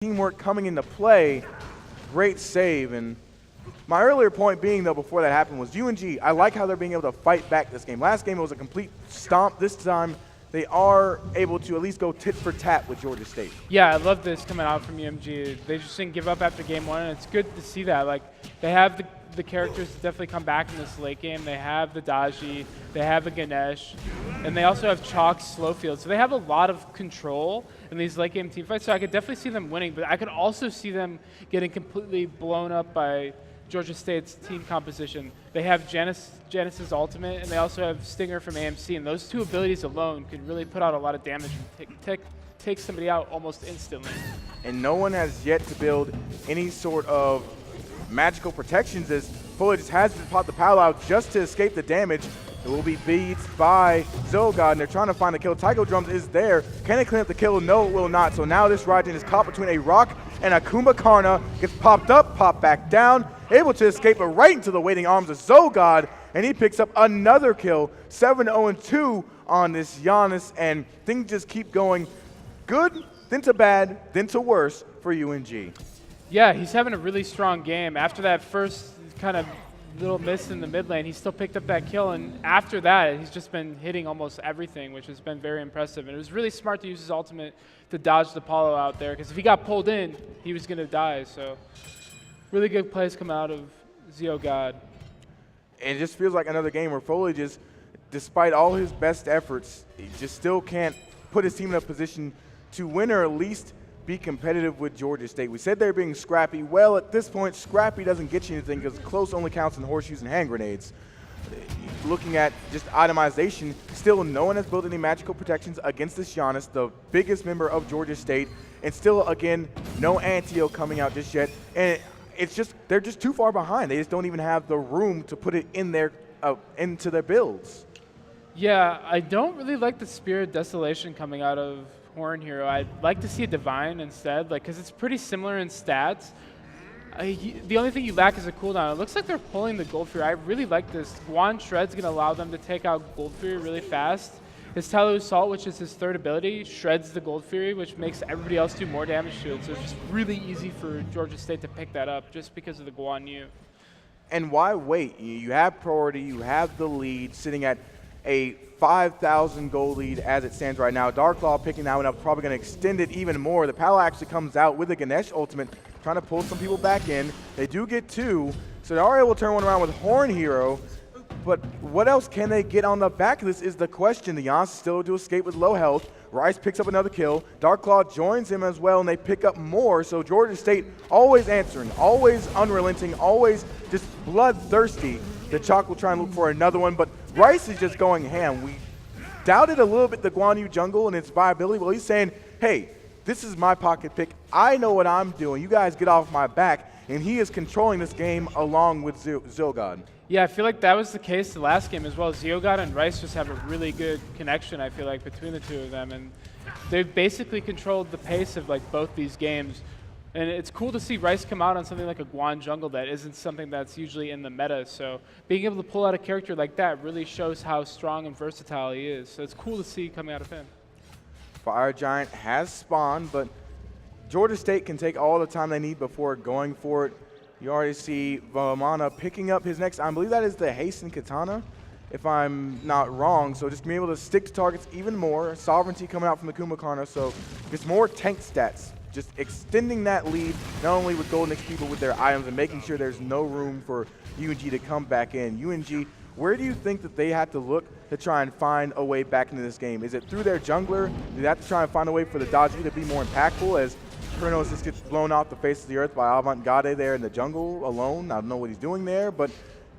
teamwork coming into play. Great save. And my earlier point being, though, before that happened was UNG, I like how they're being able to fight back this game. Last game it was a complete stomp. This time they are able to at least go tit for tat with Georgia State. Yeah, I love this coming out from UMG. They just didn't give up after game one, and it's good to see that. Like, they have the characters to definitely come back in this late game. They have the Daji, they have the Ganesh, and they also have Chalk's slow field. So they have a lot of control in these late game team fights. So I could definitely see them winning, but I could also see them getting completely blown up by Georgia State's team composition. They have Janice's ultimate, and they also have Stinger from AMC, and those two abilities alone could really put out a lot of damage and take somebody out almost instantly. And no one has yet to build any sort of magical protections, as Foliage has to pop the pal out just to escape the damage. It will be beats by Zogod, and they're trying to find the kill. Tycho Drums is there. Can they clean up the kill? No, it will not. So now this Raijin is caught between a rock and a Kumbhakarna. Gets popped up, popped back down, able to escape it right into the waiting arms of Zogod, and he picks up another kill. 7-0-2 on this Giannis, and things just keep going good, then to bad, then to worse for UNG. Yeah, he's having a really strong game. After that first kind of little miss in the mid lane, he still picked up that kill, and after that, he's just been hitting almost everything, which has been very impressive. And it was really smart to use his ultimate to dodge the Apollo out there, because if he got pulled in, he was going to die. So really good plays come out of Zogod. And it just feels like another game where Foliage is, despite all his best efforts, he just still can't put his team in a position to win or at least be competitive with Georgia State. We said they're being scrappy. Well, at this point, scrappy doesn't get you anything because close only counts in horseshoes and hand grenades. Looking at just itemization, still no one has built any magical protections against this Giannis, the biggest member of Georgia State, and still, again, no Antio coming out just yet. And it's just, they're just too far behind. They just don't even have the room to put it in their, into their builds. Yeah, I don't really like the Spirit Desolation coming out of Horn Hero. I'd like to see a Divine instead, like, because it's pretty similar in stats. The only thing you lack is a cooldown. It looks like they're pulling the Gold Fury. I really like this. Guan Shred's going to allow them to take out Gold Fury really fast. His Talu Assault, which is his third ability, shreds the Gold Fury, which makes everybody else do more damage to it. So it's just really easy for Georgia State to pick that up just because of the Guan Yu. And why wait? You have priority, you have the lead sitting at a 5,000 gold lead as it stands right now. Darklaw picking that one up, probably going to extend it even more. The Pal actually comes out with a Ganesh ultimate, trying to pull some people back in. They do get two, so they are able to turn one around with Horn Hero. But what else can they get on the back of this is the question. The Giannis is still able to escape with low health. Rice picks up another kill. Darklaw joins him as well, and they pick up more. So Georgia State always answering, always unrelenting, always just bloodthirsty. The Chalk will try and look for another one, but Rice is just going ham. We doubted a little bit the Guan Yu jungle and its viability. Well, he's saying, hey, this is my pocket pick. I know what I'm doing. You guys get off my back. And he is controlling this game along with Zogod. Yeah, I feel like that was the case the last game as well. Zogod and Rice just have a really good connection, I feel like, between the two of them. And they've basically controlled the pace of like both these games. And it's cool to see Rice come out on something like a Guan jungle that isn't something that's usually in the meta. So being able to pull out a character like that really shows how strong and versatile he is. So it's cool to see coming out of him. Fire Giant has spawned, but Georgia State can take all the time they need before going for it. You already see Vamana picking up his next, I believe that is the Hasten Katana, if I'm not wrong. So just being able to stick to targets even more. Sovereignty coming out from the Kumbhakarna, so just more tank stats. Just extending that lead, not only with Golden XP, but with their items and making sure there's no room for UNG to come back in. UNG, where do you think that they have to look to try and find a way back into this game? Is it through their jungler? Do they have to try and find a way for the Daji to be more impactful as Kronos just gets blown off the face of the earth by Avant-Garde there in the jungle alone? I don't know what he's doing there, but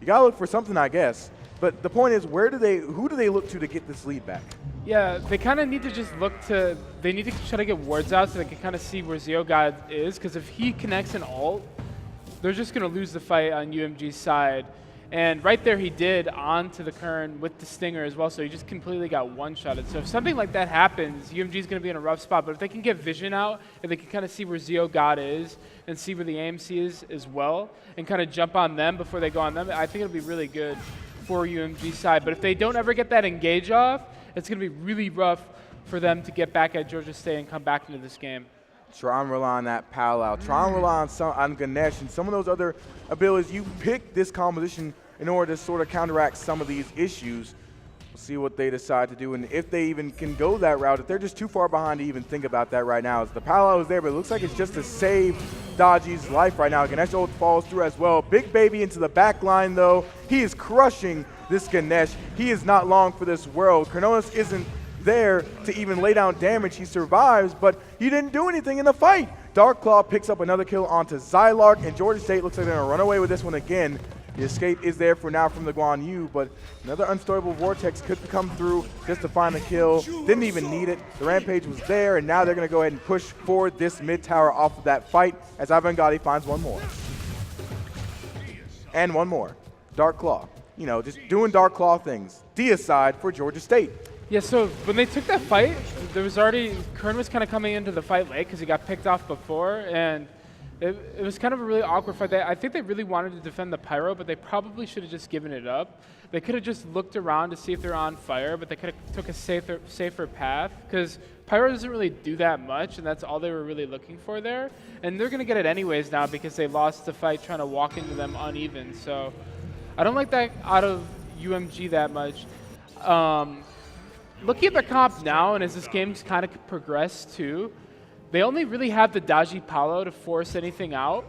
you gotta look for something, I guess. But the point is, who do they look to get this lead back? Yeah, they kind of need to just look to, they need to try to get wards out so they can kind of see where Zogod is, because if he connects an ult, they're just going to lose the fight on UMG's side. And right there he did onto the Kern with the Stinger as well, so he just completely got one-shotted. So if something like that happens, UMG's going to be in a rough spot, but if they can get vision out, if they can kind of see where Zogod is and see where the AMC is as well, and kind of jump on them before they go on them, I think it'll be really good for UMG's side. But if they don't ever get that engage off, it's going to be really rough for them to get back at Georgia State and come back into this game. Try and rely on that Palau. Try and rely on Ganesh and some of those other abilities. You pick this composition in order to sort of counteract some of these issues. We'll see what they decide to do, and if they even can go that route. If they're just too far behind to even think about that right now. As the Palau is there, but it looks like it's just to save Dodgy's life right now. Ganesh ult falls through as well. Big Baby into the back line, though. He is crushing this Ganesh. He is not long for this world. Kronos isn't there to even lay down damage. He survives, but he didn't do anything in the fight. Dark Claw picks up another kill onto Zylark, and Georgia State looks like they're going to run away with this one again. The escape is there for now from the Guan Yu, but another unstoppable vortex could come through just to find the kill. Didn't even need it. The Rampage was there, and now they're going to go ahead and push forward this mid tower off of that fight as Avantgarde finds one more. And one more. Dark Claw. You know, just doing Dark Claw things. Deicide for Georgia State. Yeah, so when they took that fight, there was already, Kern was kind of coming into the fight late because he got picked off before, and it was kind of a really awkward fight. I think they really wanted to defend the Pyro, but they probably should have just given it up. They could have just looked around to see if they're on fire, but they could have took a safer path, because Pyro doesn't really do that much, and that's all they were really looking for there. And they're going to get it anyways now because they lost the fight trying to walk into them uneven. So I don't like that out of UMG that much. Looking at the comp now, and as this game's kind of progressed too, they only really have the Dodgy Paolo to force anything out,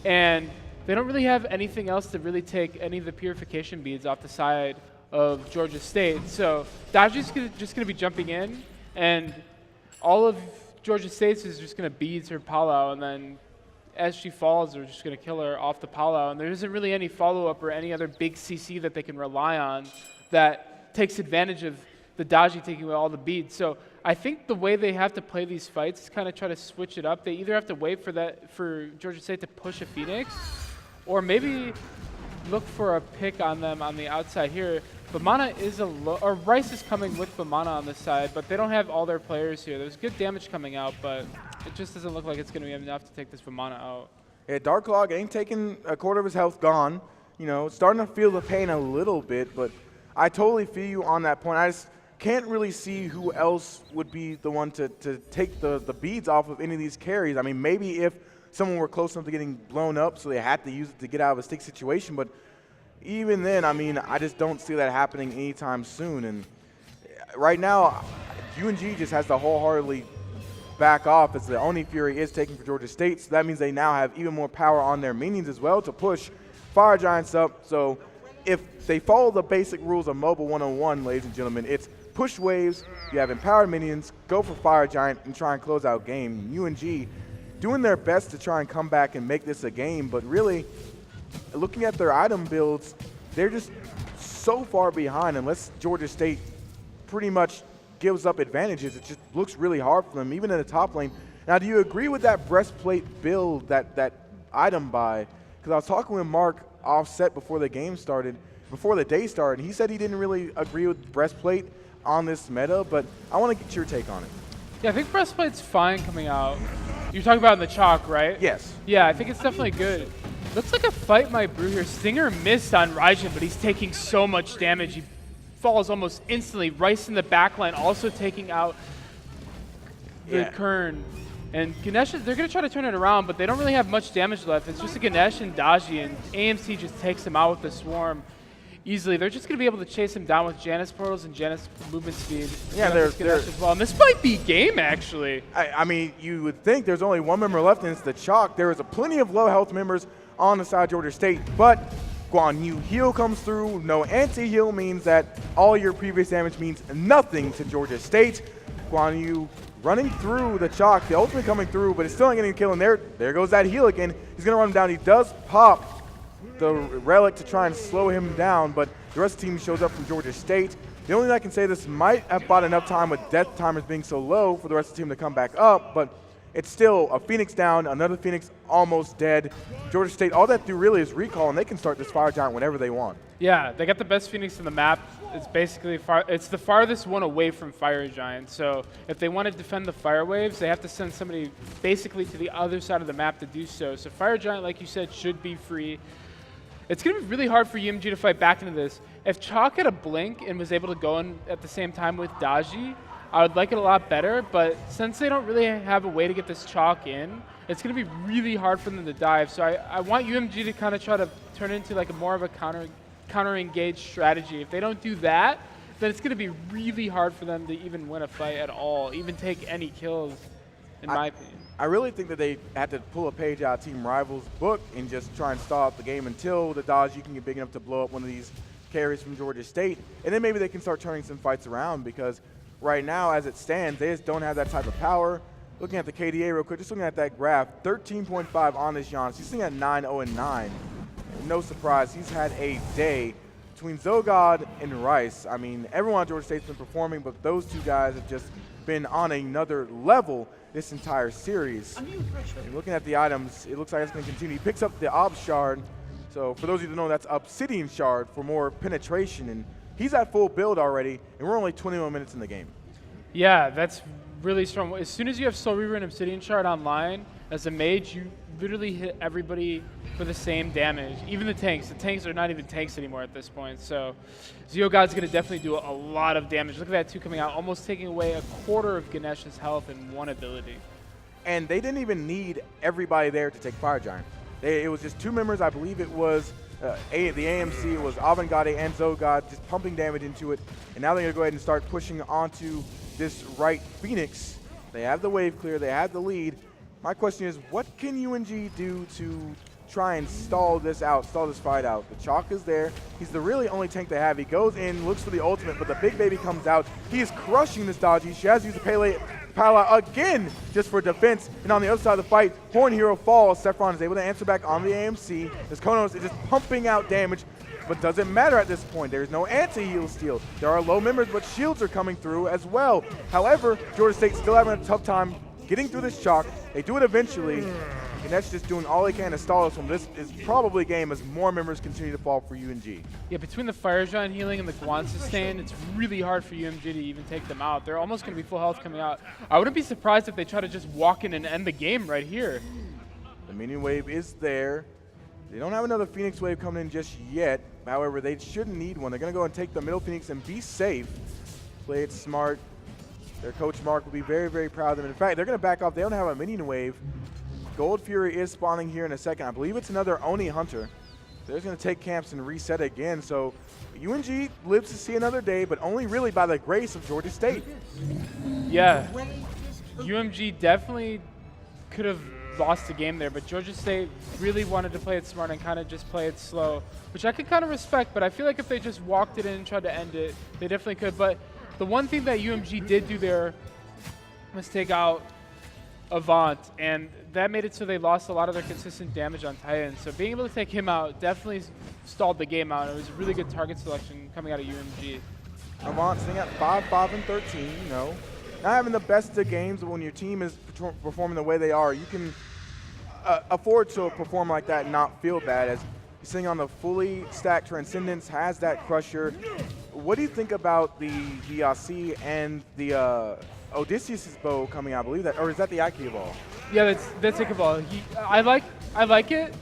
and they don't really have anything else to really take any of the purification beads off the side of Georgia State. So Dodgy's just going to be jumping in, and all of Georgia State's is just going to beads her Paolo, and then as she falls, they're just going to kill her off the Paolo. And there isn't really any follow-up or any other big CC that they can rely on that takes advantage of the Dodgy taking away all the beads. So I think the way they have to play these fights is kind of try to switch it up. They either have to wait for Georgia State to push a Phoenix, or maybe look for a pick on them on the outside here. Bamana is or Rice is coming with Bamana on this side, but they don't have all their players here. There's good damage coming out, but it just doesn't look like it's going to be enough to take this Bamana out. Yeah, Dark Claw ain't taking a quarter of his health gone. You know, starting to feel the pain a little bit, but I totally feel you on that point. I just can't really see who else would be the one to take the beads off of any of these carries. I mean, maybe if someone were close enough to getting blown up so they had to use it to get out of a stick situation, but even then, I mean, I just don't see that happening anytime soon. And right now, UNG just has to wholeheartedly back off as the Oni Fury is taking for Georgia State, so that means they now have even more power on their minions as well to push Fire Giants up. So if they follow the basic rules of Mobile 101, ladies and gentlemen, it's push waves, you have empowered minions, go for Fire Giant, and try and close out game. UNG doing their best to try and come back and make this a game, but really, looking at their item builds, they're just so far behind. Unless Georgia State pretty much gives up advantages, it just looks really hard for them, even in the top lane. Now, do you agree with that breastplate build, that item buy? Because I was talking with Mark offset before the game started, before the day started, and he said he didn't really agree with breastplate on this meta, but I want to get your take on it. Yeah, I think breastplate's fine coming out. You're talking about in the chalk, right? Yes. Yeah, I think it's definitely good. Looks like a fight might brew here. Stinger missed on Raijin, but he's taking so much damage. He falls almost instantly. Rice in the backline also taking out the Kern. And Ganesh, they're going to try to turn it around, but they don't really have much damage left. It's just a Ganesh and Dodgy, and AMC just takes him out with the Swarm easily. They're just going to be able to chase him down with Janus portals and Janus movement speed. Yeah, they're as well. And this might be game, actually. I mean, you would think there's only one member left, and it's the Chalk. There is plenty of low health members on the side of Georgia State, but Guan Yu heal comes through. No anti-heal means that all your previous damage means nothing to Georgia State. Guan Yu running through the Chalk, the ultimate coming through, but it's still not getting a kill, and there goes that heal again. He's going to run him down. He does pop the relic to try and slow him down, but the rest of the team shows up from Georgia State. The only thing I can say, this might have bought enough time with death timers being so low for the rest of the team to come back up, but it's still a Phoenix down, another Phoenix almost dead. Georgia State, all that do really is recall, and they can start this Fire Giant whenever they want. Yeah, they got the best Phoenix in the map. It's basically it's the farthest one away from Fire Giant. So if they want to defend the Fire Waves, they have to send somebody basically to the other side of the map to do so. So Fire Giant, like you said, should be free. It's going to be really hard for UMG to fight back into this. If Chalk had a blink and was able to go in at the same time with Dodgy, I would like it a lot better, but since they don't really have a way to get this chalk in, it's going to be really hard for them to dive. So I want UMG to kind of try to turn it into like a more of a counter-engage strategy. If they don't do that, then it's going to be really hard for them to even win a fight at all, even take any kills, in my opinion. I really think that they had to pull a page out of Team Rival's book and just try and stall out the game until the Dodgy can get big enough to blow up one of these carries from Georgia State. And then maybe they can start turning some fights around, because right now, as it stands, they just don't have that type of power. Looking at the KDA real quick, just looking at that graph, 13.5 on this Giannis. He's sitting at 9-0-9. No surprise, he's had a day. Between Zogod and Rice, I mean, everyone at Georgia State's been performing, but those two guys have just been on another level this entire series. And looking at the items, it looks like it's going to continue. He picks up the Ob Shard. So for those of you that know, that's Obsidian Shard for more penetration. And he's at full build already, and we're only 21 minutes in the game. Yeah, that's really strong. As soon as you have Soul Reaver and Obsidian Shard online, as a mage, you literally hit everybody for the same damage. Even the tanks. The tanks are not even tanks anymore at this point. So Zeogod's going to definitely do a lot of damage. Look at that 2 coming out, almost taking away a quarter of Ganesh's health in one ability. And they didn't even need everybody there to take Fire Giant. It was just 2 members. I believe it was the AMC. It was Avantgade and Zogod just pumping damage into it. And now they're going to go ahead and start pushing onto this right Phoenix. They have the wave clear. They have the lead. My question is, what can UNG do to try and stall this fight out? The chalk is there. He's the really only tank they have. He goes in, looks for the ultimate, but the big baby comes out. He is crushing this Dodgy. She has to use the Pala again just for defense. And on the other side of the fight, Horn Hero falls. Saffron is able to answer back on the AMC. This Konos is just pumping out damage, but doesn't matter at this point. There's no anti-heal steal. There are low members, but shields are coming through as well. However, Georgia State still having a tough time getting through this chalk. They do it eventually, and that's just doing all they can to stall us. From this is probably a game as more members continue to fall for UNG. Yeah, between the Fire Giant healing and the Guan sustain, it's really hard for UMG to even take them out. They're almost going to be full health coming out. I wouldn't be surprised if they try to just walk in and end the game right here. The minion wave is there. They don't have another Phoenix wave coming in just yet. However, they shouldn't need one. They're going to go and take the middle Phoenix and be safe. Play it smart. Their coach Mark will be very, very proud of them. In fact, they're going to back off. They don't have a minion wave. Gold Fury is spawning here in a second. I believe it's another Oni Hunter. They're going to take camps and reset again. So UNG lives to see another day, but only really by the grace of Georgia State. Yeah, UMG definitely could have lost the game there, but Georgia State really wanted to play it smart and kind of just play it slow, which I could kind of respect, but I feel like if they just walked it in and tried to end it, they definitely could. But the one thing that UMG did do there was take out Avant, and that made it so they lost a lot of their consistent damage on Titan. So being able to take him out definitely stalled the game out. It was a really good target selection coming out of UMG. Avant sitting at 5-5-13, you know. Not having the best of games, but when your team is performing the way they are, you can afford to perform like that and not feel bad. As he's sitting on the fully stacked Transcendence, has that Crusher. What do you think about the VRC and the Odysseus' bow coming out? I believe that, or is that the Ikea ball? Yeah, that's Ichabod. I like it.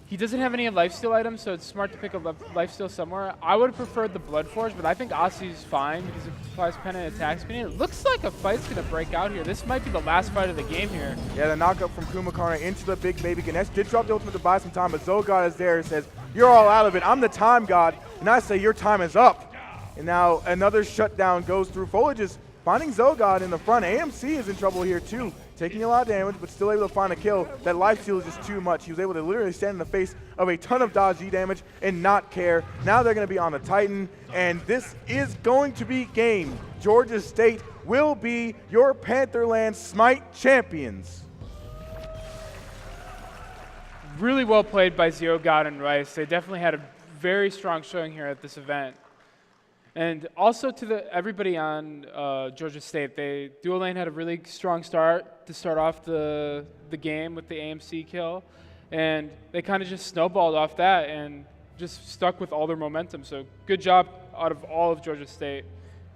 He doesn't have any lifesteal items, so it's smart to pick a lifesteal somewhere. I would have preferred the Bloodforge, but I think Aussie's fine because it applies pen and attack speed. It looks like a fight's going to break out here. This might be the last fight of the game here. Yeah, the knockup from Kumakarna into the big baby. Ganesh did drop the ultimate to buy some time, but Zogod is there and says, "You're all out of it. I'm the time god." And I say, "Your time is up." And now another shutdown goes through. Foliage is finding Zogod in the front. AMC is in trouble here too. Taking a lot of damage, but still able to find a kill. That lifesteal is just too much. He was able to literally stand in the face of a ton of dodgy damage and not care. Now they're going to be on the Titan, and this is going to be game. Georgia State will be your Pantherland SMITE champions. Really well played by Zeogod and Rice. They definitely had a very strong showing here at this event. And also to everybody on Georgia State, Dual Lane had a really strong start to start off the game with the AMC kill, and they kind of just snowballed off that and just stuck with all their momentum. So good job out of all of Georgia State,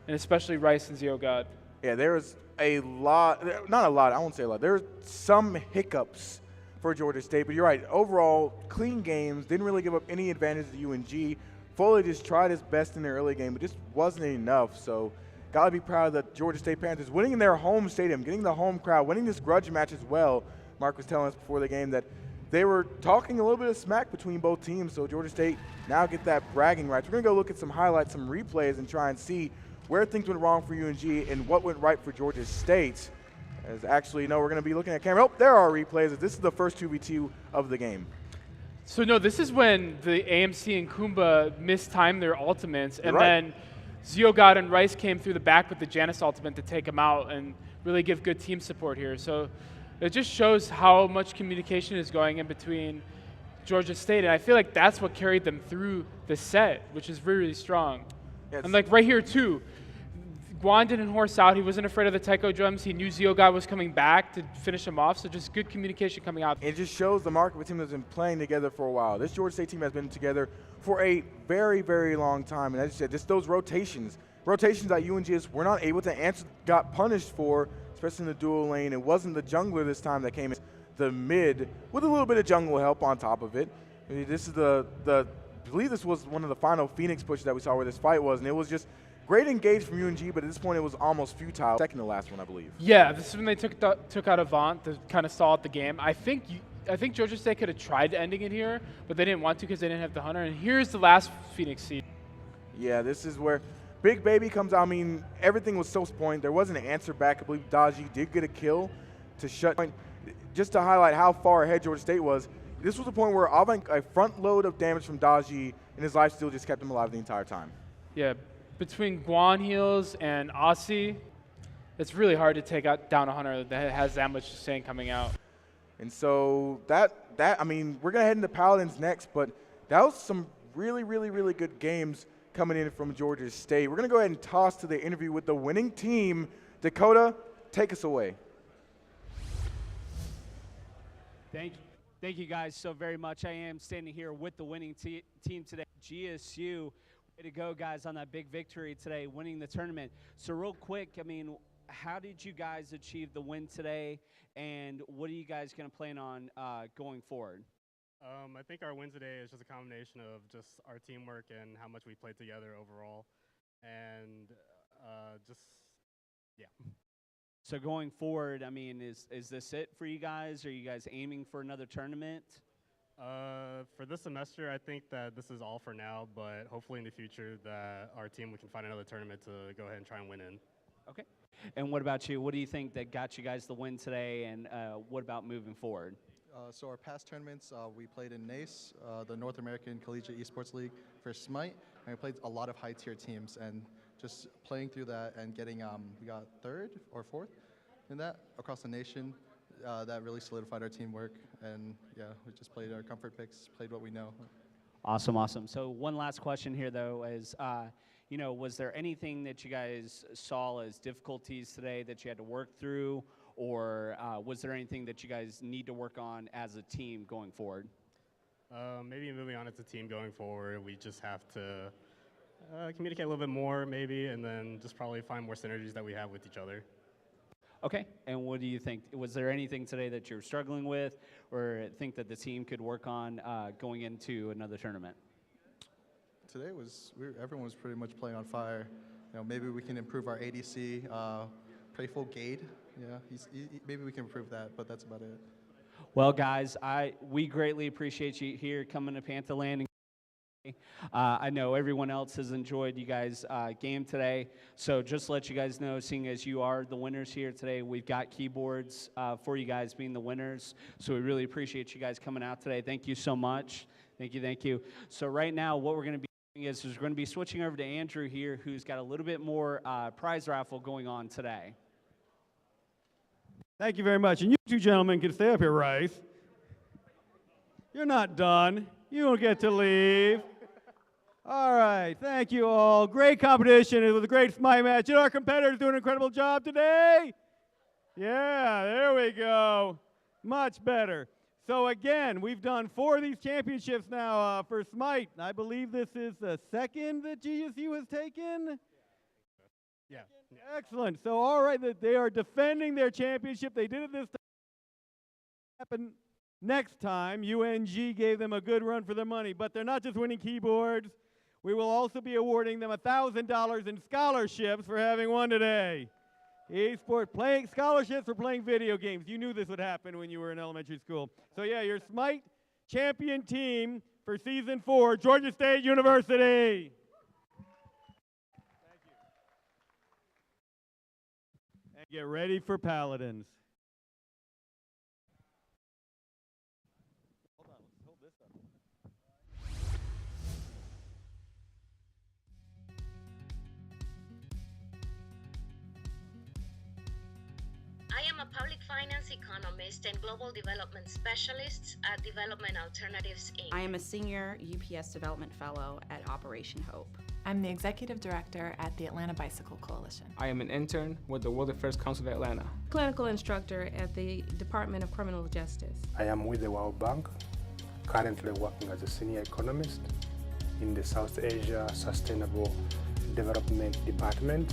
and especially Rice and Zeogod. Yeah, there was a lot, not a lot, I won't say a lot. There were some hiccups for Georgia State, but you're right. Overall, clean games, didn't really give up any advantage to UNG. Foley just tried his best in the early game, but just wasn't enough. So got to be proud of the Georgia State Panthers winning in their home stadium, getting the home crowd, winning this grudge match as well. Mark was telling us before the game that they were talking a little bit of smack between both teams, so Georgia State now get that bragging rights. We're going to go look at some highlights, some replays, and try and see where things went wrong for UNG and what went right for Georgia State. As actually, no, we're going to be looking at camera. Oh, there are replays. This is the first 2v2 of the game. So no, this is when the AMC and Kumba mistimed their ultimates, and then Ziogod and Rice came through the back with the Janus ultimate to take him out and really give good team support here. So it just shows how much communication is going in between Georgia State, and I feel like that's what carried them through the set, which is really, really strong. Yes. And like right here too, Guan didn't horse out. He wasn't afraid of the taiko drums. He knew Ziogod was coming back to finish him off, so just good communication coming out. It just shows the mark of a team that's been playing together for a while. This Georgia State team has been together for a very, very long time. And as you said, just those rotations that UNG were not able to answer, got punished for, especially in the dual lane. It wasn't the jungler this time that came in the mid with a little bit of jungle help on top of it. I mean, this is I believe this was one of the final Phoenix pushes that we saw where this fight was, and it was just great engage from UNG, but at this point it was almost futile. Second to last one, I believe. Yeah, this is when they took out Avant to kind of stall out the game. I think Georgia State could have tried ending it here, but they didn't want to because they didn't have the Hunter. And here's the last Phoenix seed. Yeah, this is where Big Baby comes out. I mean, everything was so point. There wasn't an answer back. I believe Daji did get a kill to shut. Just to highlight how far ahead Georgia State was, this was the point where Avant, a front load of damage from Daji, and his life steal just kept him alive the entire time. Yeah, between Guan heals and Aussie, it's really hard to take down a Hunter that has that much sustain coming out. And so I mean, we're going to head into Paladins next, but that was some really, really, really good games coming in from Georgia State. We're going to go ahead and toss to the interview with the winning team. Dakota, take us away. Thank you guys so very much. I am standing here with the winning team today, GSU. Way to go, guys, on that big victory today, winning the tournament. So real quick, I mean, how did you guys achieve the win today, and what are you guys going to plan on going forward? I think our win today is just a combination of just our teamwork and how much we played together overall, and yeah. So going forward, I mean, is this it for you guys? Are you guys aiming for another tournament? For this semester, I think that this is all for now, but hopefully in the future that our team, we can find another tournament to go ahead and try and win in. Okay. And what about you? What do you think that got you guys the win today, and what about moving forward? So our past tournaments, we played in NACE, the North American Collegiate Esports League for SMITE, and we played a lot of high-tier teams, and just playing through that and getting, we got 3rd or 4th in that across the nation. That really solidified our teamwork, and yeah, we just played our comfort picks, played what we know. Awesome, awesome. So one last question here, though, is, you know, was there anything that you guys saw as difficulties today that you had to work through, or was there anything that you guys need to work on as a team going forward? Maybe moving on as a team going forward, we just have to communicate a little bit more, maybe, and then just probably find more synergies that we have with each other. Okay, and what do you think? Was there anything today that you're struggling with, or think that the team could work on going into another tournament? Today everyone was pretty much playing on fire. You know, maybe we can improve our ADC. Playful Gade, yeah, maybe we can improve that, but that's about it. Well, guys, we greatly appreciate you here coming to Panther Landing. I know everyone else has enjoyed you guys' game today, so just to let you guys know, seeing as you are the winners here today, we've got keyboards for you guys being the winners, so we really appreciate you guys coming out today. Thank you so much. Thank you, thank you. So right now, what we're going to be doing is we're going to be switching over to Andrew here, who's got a little bit more prize raffle going on today. Thank you very much. And you two gentlemen can stay up here, Rice. You're not done. You don't get to leave. All right, thank you all. Great competition. It was a great SMITE match. And our competitors doing an incredible job today. Yeah, there we go. Much better. So again, we've done 4 of these championships now for SMITE. I believe this is the 2nd that GSU has taken. Yeah. Excellent. So all right, they are defending their championship. They did it this time. Happen next time. UNG gave them a good run for their money, but they're not just winning keyboards. We will also be awarding them $1,000 in scholarships for having won today. Esports playing scholarships for playing video games. You knew this would happen when you were in elementary school. So yeah, your SMITE champion team for season 4, Georgia State University. Thank you. And get ready for Paladins. Hold on, let's hold this up. I am a public finance economist and global development specialist at Development Alternatives, Inc. I am a senior UPS Development Fellow at Operation Hope. I'm the Executive Director at the Atlanta Bicycle Coalition. I am an intern with the World Affairs Council of Atlanta. Clinical instructor at the Department of Criminal Justice. I am with the World Bank, currently working as a senior economist in the South Asia Sustainable Development Department.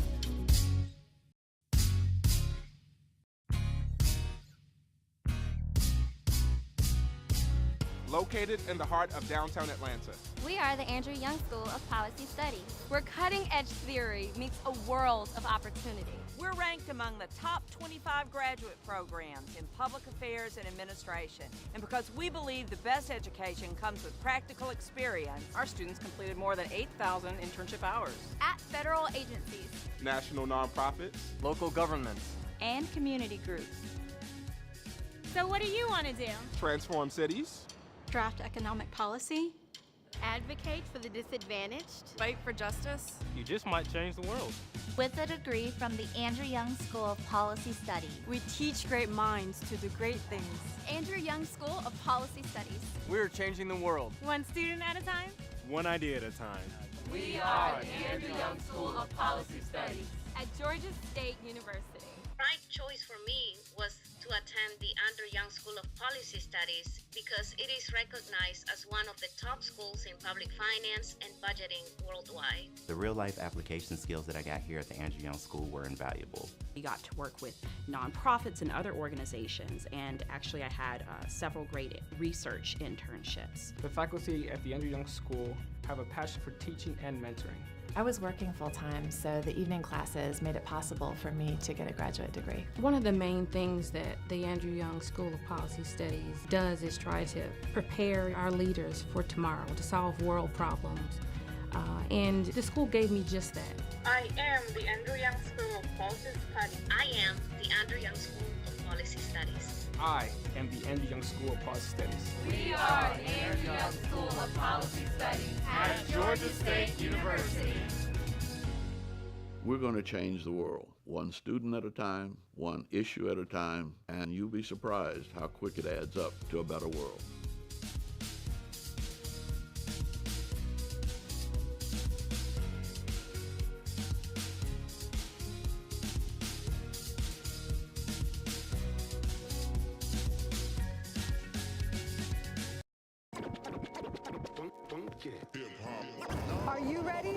Located in the heart of downtown Atlanta. We are the Andrew Young School of Policy Studies, where cutting-edge theory meets a world of opportunity. We're ranked among the top 25 graduate programs in public affairs and administration. And because we believe the best education comes with practical experience, our students completed more than 8,000 internship hours. At federal agencies, national nonprofits, local governments, and community groups. So what do you want to do? Transform cities, draft economic policy, advocate for the disadvantaged, fight for justice. You just might change the world. With a degree from the Andrew Young School of Policy Studies, we teach great minds to do great things. Andrew Young School of Policy Studies. We're changing the world. One student at a time. One idea at a time. We are the Andrew Young School of Policy Studies at Georgia State University. Right choice for me was to attend the Andrew Young School of Policy Studies because it is recognized as one of the top schools in public finance and budgeting worldwide. The real-life application skills that I got here at the Andrew Young School were invaluable. We got to work with nonprofits and other organizations, and actually I had several great research internships. The faculty at the Andrew Young School have a passion for teaching and mentoring. I was working full-time, so the evening classes made it possible for me to get a graduate degree. One of the main things that the Andrew Young School of Policy Studies does is try to prepare our leaders for tomorrow, to solve world problems. And the school gave me just that. I am the Andrew Young School of Policy Studies. I am the Andrew Young School of Policy Studies. I am the Andrew Young School of Policy Studies. We are the Andrew Young School of Policy Studies at Georgia State University. We're going to change the world, one student at a time, one issue at a time, and you'll be surprised how quick it adds up to a better world. Are you ready?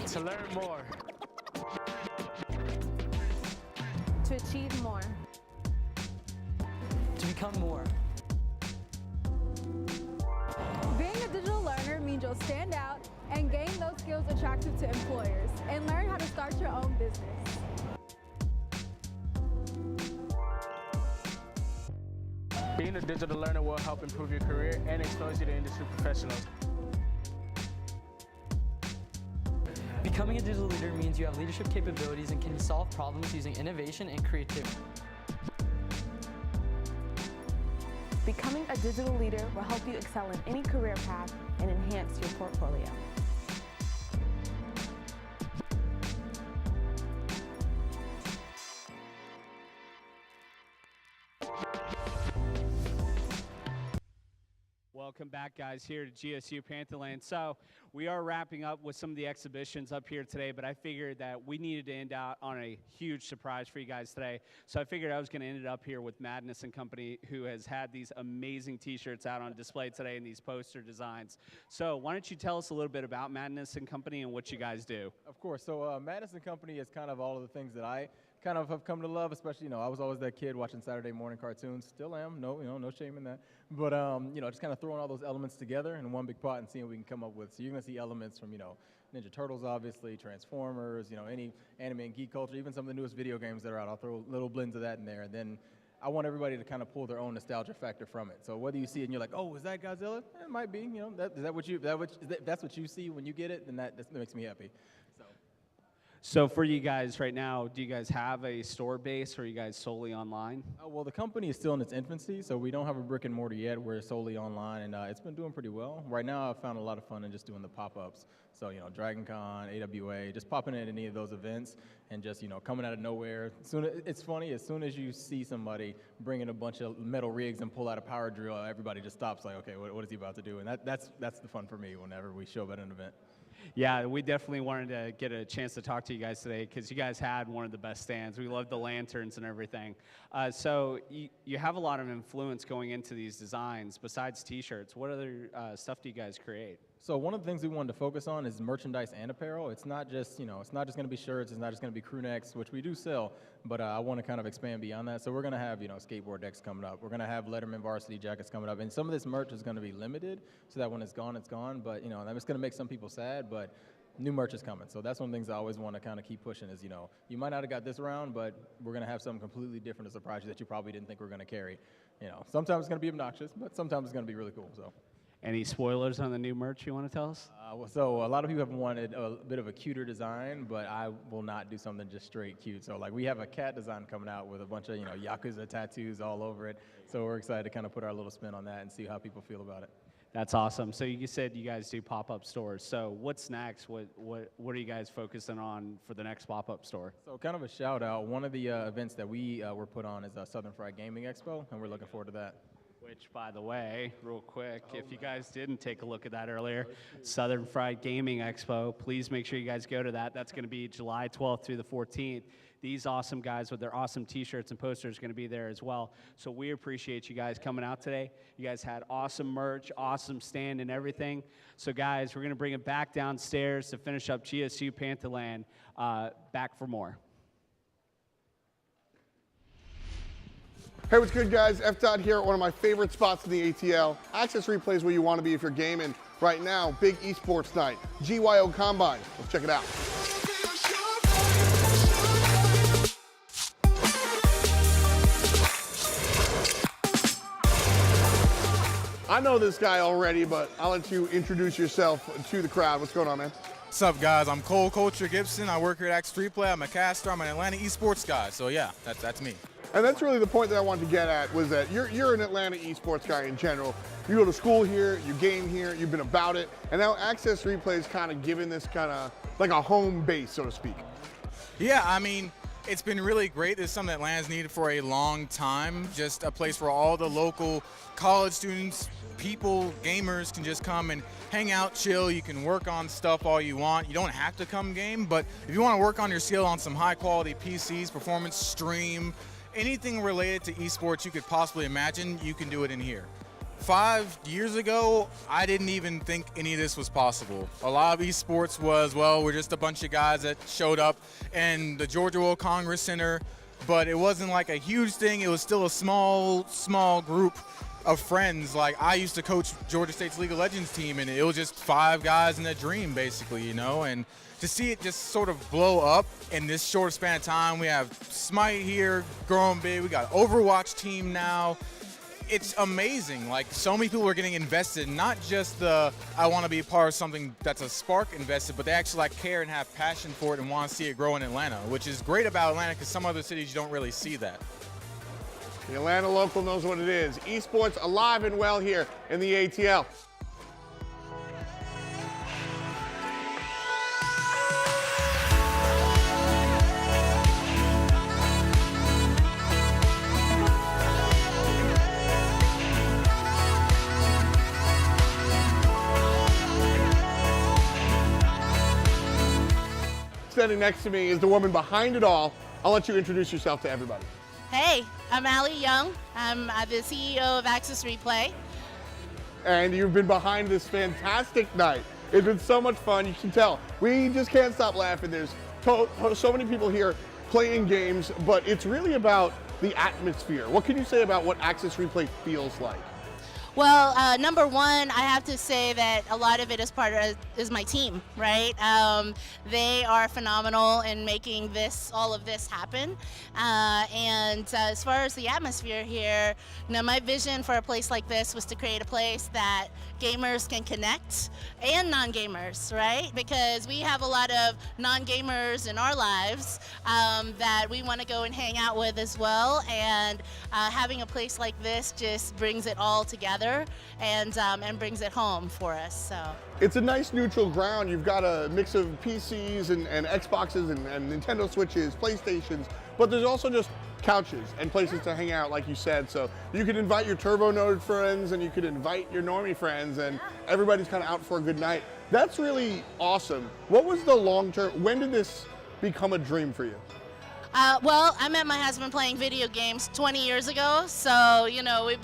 To learn more. To achieve more. To become more. Being a digital learner means you'll stand out and gain those skills attractive to employers and learn how to start your own business. Being a digital learner will help improve your career and expose you to industry professionals. Becoming a digital leader means you have leadership capabilities and can solve problems using innovation and creativity. Becoming a digital leader will help you excel in any career path and enhance your portfolio. Welcome back, guys, here to GSU Pantherland. So we are wrapping up with some of the exhibitions up here today, but I figured that we needed to end out on a huge surprise for you guys today. So I figured I was going to end it up here with Madness & Company, who has had these amazing T-shirts out on display today and these poster designs. So why don't you tell us a little bit about Madness & Company and what you guys do? Of course. So Madness & Company is kind of all of the things that I kind of have come to love, especially, I was always that kid watching Saturday morning cartoons. Still am. No, no shame in that. But, just kind of throwing all those elements together in one big pot and seeing what we can come up with. So you're going to see elements from, Ninja Turtles, obviously, Transformers, any anime and geek culture, even some of the newest video games that are out. I'll throw little blends of that in there. And then I want everybody to kind of pull their own nostalgia factor from it. So whether you see it and you're like, oh, is that Godzilla? It might be. That's what you see when you get it, then that makes me happy. So for you guys right now, do you guys have a store base, or are you guys solely online? Well, the company is still in its infancy, so we don't have a brick and mortar yet. We're solely online, and it's been doing pretty well. Right now, I've found a lot of fun in just doing the pop-ups. So, Dragon Con, AWA, just popping in at any of those events and just, coming out of nowhere. It's funny, as soon as you see somebody bringing a bunch of metal rigs and pull out a power drill, everybody just stops like, okay, what is he about to do? And that's the fun for me whenever we show up at an event. Yeah, we definitely wanted to get a chance to talk to you guys today because you guys had one of the best stands. We loved the lanterns and everything. So you have a lot of influence going into these designs. Besides T-shirts, what other stuff do you guys create? So one of the things we wanted to focus on is merchandise and apparel. It's not just, it's not just going to be shirts. It's not just going to be crew necks, which we do sell, but I want to kind of expand beyond that. So we're going to have, skateboard decks coming up. We're going to have Letterman varsity jackets coming up. And some of this merch is going to be limited so that when it's gone, it's gone. But, that's going to make some people sad, but new merch is coming. So that's one of the things I always want to kind of keep pushing is, you might not have got this around, but we're going to have something completely different to surprise you that you probably didn't think we're going to carry. Sometimes it's going to be obnoxious, but sometimes it's going to be really cool. So. Any spoilers on the new merch you want to tell us? So a lot of people have wanted a bit of a cuter design, but I will not do something just straight cute. So like we have a cat design coming out with a bunch of Yakuza tattoos all over it. So we're excited to kind of put our little spin on that and see how people feel about it. That's awesome. So you said you guys do pop-up stores. So what's next? What are you guys focusing on for the next pop-up store? So kind of a shout out. One of the events that we were put on is Southern Fried Gaming Expo, and we're looking forward to that. Which, by the way, real quick, if you guys didn't take a look at that earlier, Southern Fried Gaming Expo, please make sure you guys go to that. That's going to be July 12th through the 14th. These awesome guys with their awesome T-shirts and posters are going to be there as well. So we appreciate you guys coming out today. You guys had awesome merch, awesome stand and everything. So, guys, we're going to bring it back downstairs to finish up GSU Pantherland. Back for more. Hey, what's good, guys? F. here at one of my favorite spots in the ATL. Access Replay is where you want to be if you're gaming. Right now, big esports night, GYO Combine. Let's check it out. I know this guy already, but I'll let you introduce yourself to the crowd. What's going on, man? What's up, guys? I'm Cole Culture Gibson. I work here at Access Replay. I'm a caster. I'm an Atlanta esports guy. So yeah, that's me. And that's really the point that I wanted to get at, was that you're an Atlanta esports guy in general. You go to school here, you game here, you've been about it, and now Access Replay is kind of giving this kind of like a home base, so to speak. Yeah, I mean, it's been really great. This is something Atlanta's needed for a long time. Just a place where all the local college students, people, gamers can just come and hang out, chill. You can work on stuff all you want. You don't have to come game, but if you want to work on your skill on some high quality PCs, performance, stream, anything related to esports you could possibly imagine, you can do it in here. 5 years ago, I didn't even think any of this was possible. A lot of esports was, well, we're just a bunch of guys that showed up in the Georgia World Congress Center, but it wasn't like a huge thing. It was still a small group of friends. Like, I used to coach Georgia State's League of Legends team, and it was just 5 guys in a dream, basically, and to see it just sort of blow up in this short span of time. We have SMITE here growing big. We got Overwatch team now. It's amazing. Like, so many people are getting invested, not just the I want to be a part of something that's a spark invested, but they actually care and have passion for it and want to see it grow in Atlanta, which is great about Atlanta because some other cities you don't really see that. The Atlanta local knows what it is. Esports alive and well here in the ATL. Standing next to me is the woman behind it all. I'll let you introduce yourself to everybody. Hey, I'm Allie Young. I'm the CEO of Access Replay. And you've been behind this fantastic night. It's been so much fun. You can tell. We just can't stop laughing. There's so many people here playing games, but it's really about the atmosphere. What can you say about what Access Replay feels like? Well, number one, I have to say that a lot of it is my team, right? They are phenomenal in making all of this happen. As far as the atmosphere here, my vision for a place like this was to create a place that gamers can connect and non-gamers, right? Because we have a lot of non-gamers in our lives that we want to go and hang out with as well. And having a place like this just brings it all together and brings it home for us. So it's a nice neutral ground. You've got a mix of PCs and Xboxes and Nintendo Switches, PlayStations, but there's also just couches and places to hang out, like you said. So you could invite your Turbo Node friends and you could invite your normie friends, and everybody's kind of out for a good night. That's really awesome. What was the long term? When did this become a dream for you? Well, I met my husband playing video games 20 years ago, so we've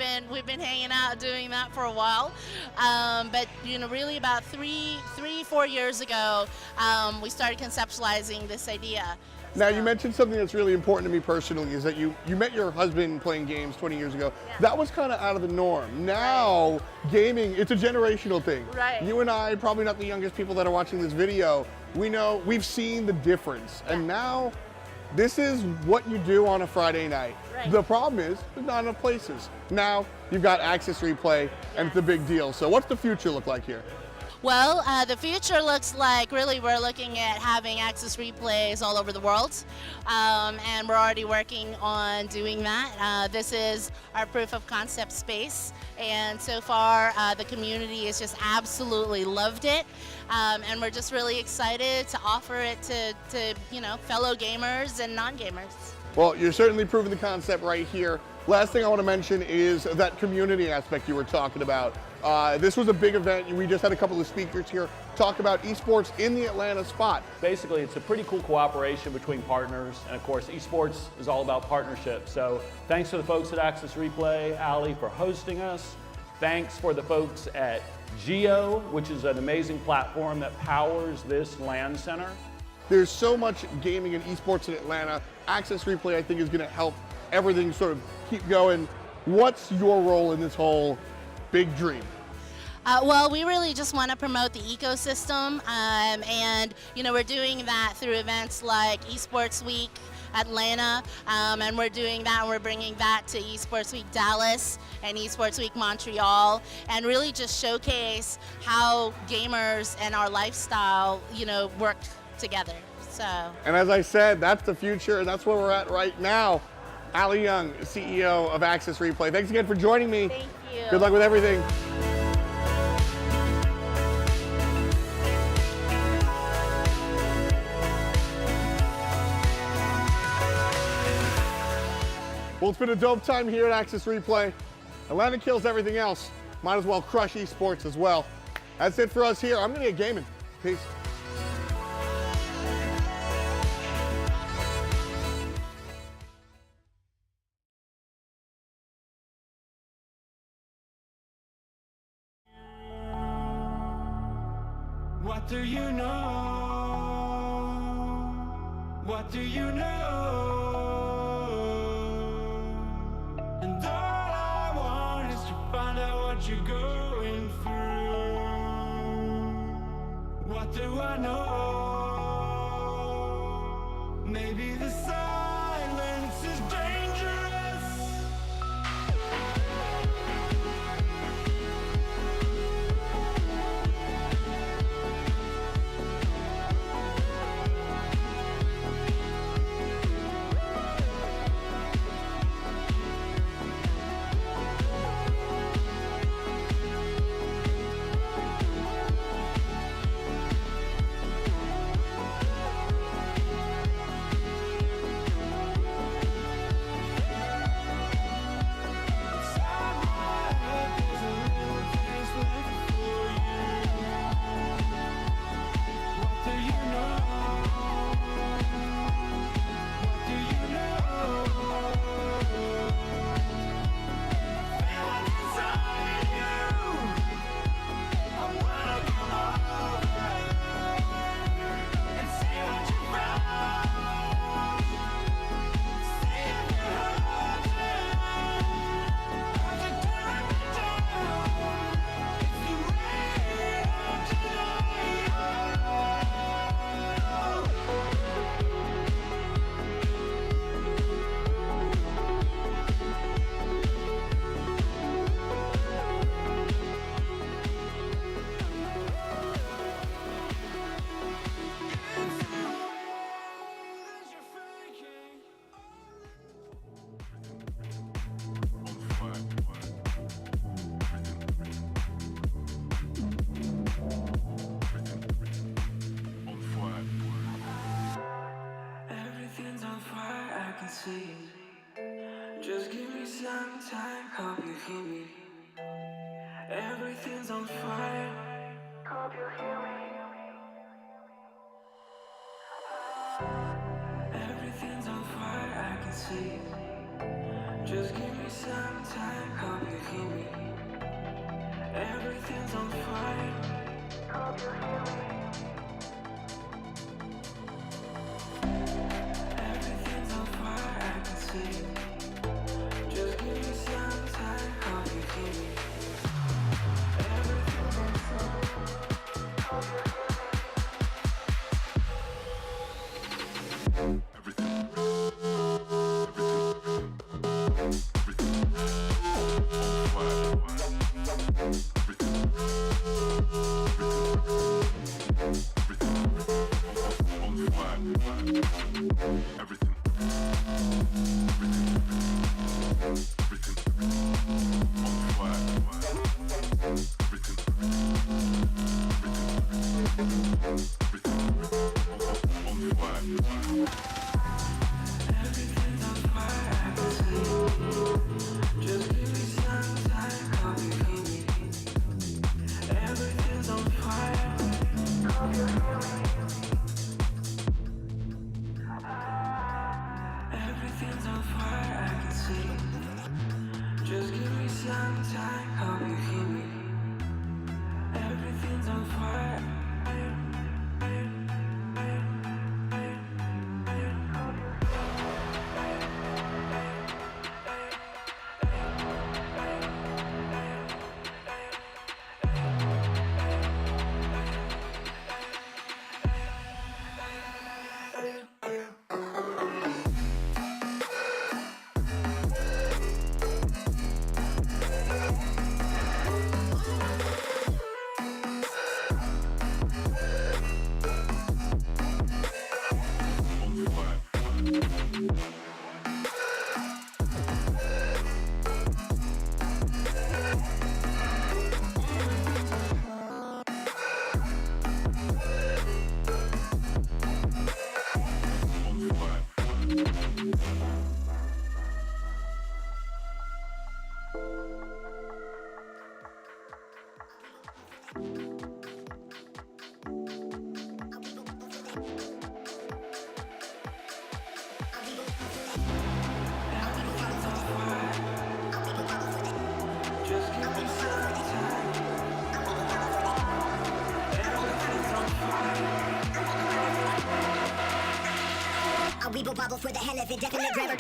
been hanging out doing that for a while. But really about 4 years ago, we started conceptualizing this idea. Now, you mentioned something that's really important to me personally, is that you met your husband playing games 20 years ago. Yeah. That was kind of out of the norm. Now, gaming, it's a generational thing. Right. You and I, probably not the youngest people that are watching this video, we've seen the difference. Yeah. And now, this is what you do on a Friday night. Right. The problem is, there's not enough places. Now, you've got Access Replay, and it's a big deal. So what's the future look like here? Well, the future looks like, really, we're looking at having Access Replays all over the world, and we're already working on doing that. This is our proof of concept space, and so far the community has just absolutely loved it, and we're just really excited to offer it to fellow gamers and non-gamers. Well, you're certainly proving the concept right here. Last thing I want to mention is that community aspect you were talking about. This was a big event. We just had a couple of speakers here talk about esports in the Atlanta spot. Basically, it's a pretty cool cooperation between partners, and of course, esports is all about partnership. So thanks to the folks at Access Replay, Ali, for hosting us. Thanks for the folks at Geo, which is an amazing platform that powers this LAN center. There's so much gaming and esports in Atlanta. Access Replay, I think, is going to help everything sort of keep going. What's your role in this whole big dream? Well, we really just want to promote the ecosystem, and we're doing that through events like Esports Week Atlanta, and we're doing that, and we're bringing that to Esports Week Dallas and Esports Week Montreal, and really just showcase how gamers and our lifestyle, work together. So. And as I said, that's the future, and that's where we're at right now. Ali Young, CEO of Access Replay. Thanks again for joining me. Thank you. Good luck with everything. Well, it's been a dope time here at Access Replay. Atlanta kills everything else. Might as well crush esports as well. That's it for us here. I'm going to get gaming. Peace. What do you know? What do you know? And all I want is to find out what you're going through. What do I know? Maybe the silence is dangerous. sometime, hope you hear me. Everything's on fire, hope you hear me. Everything's on fire, I can see it. Just give me some time, hope you hear me. Everything's on fire, hope you hear me. Everything's on fire, I can see it. Just give me some time, hope you hear me. Everything's on fire, hope you hear me. Everything's on fire, I can see. Just give me some time, hope you hear me. Everything's on fire. We will bubble for the hell of it, definite grammar.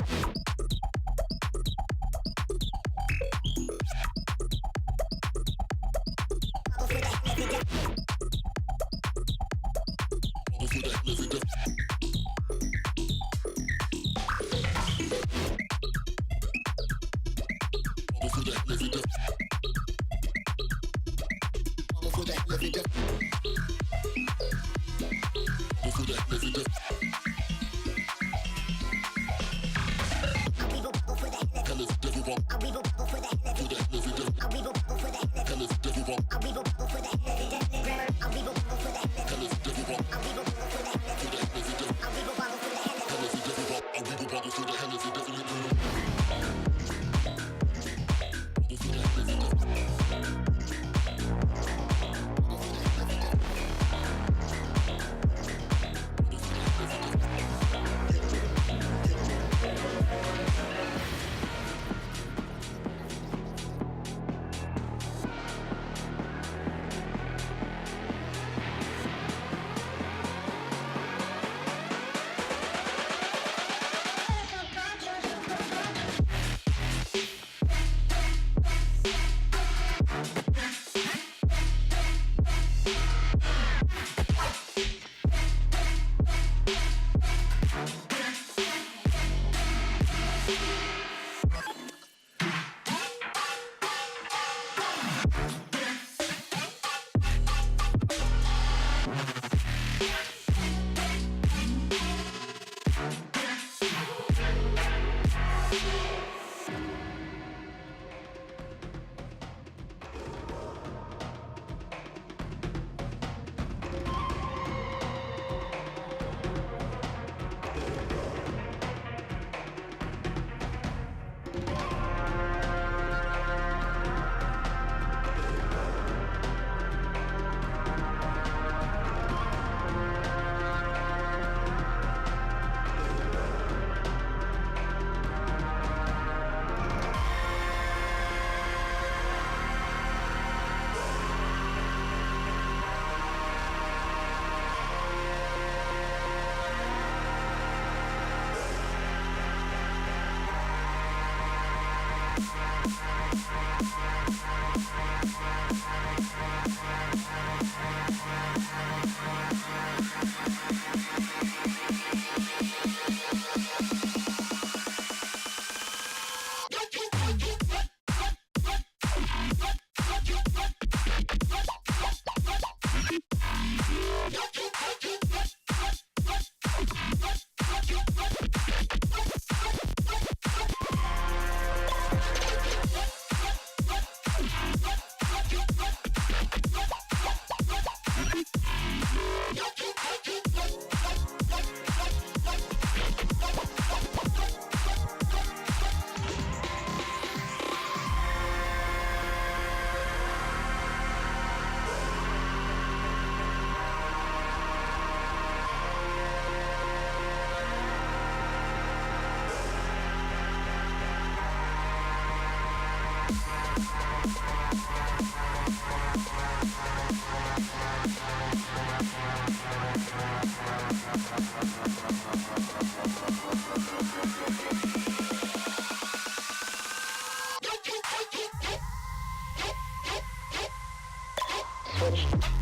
Switch.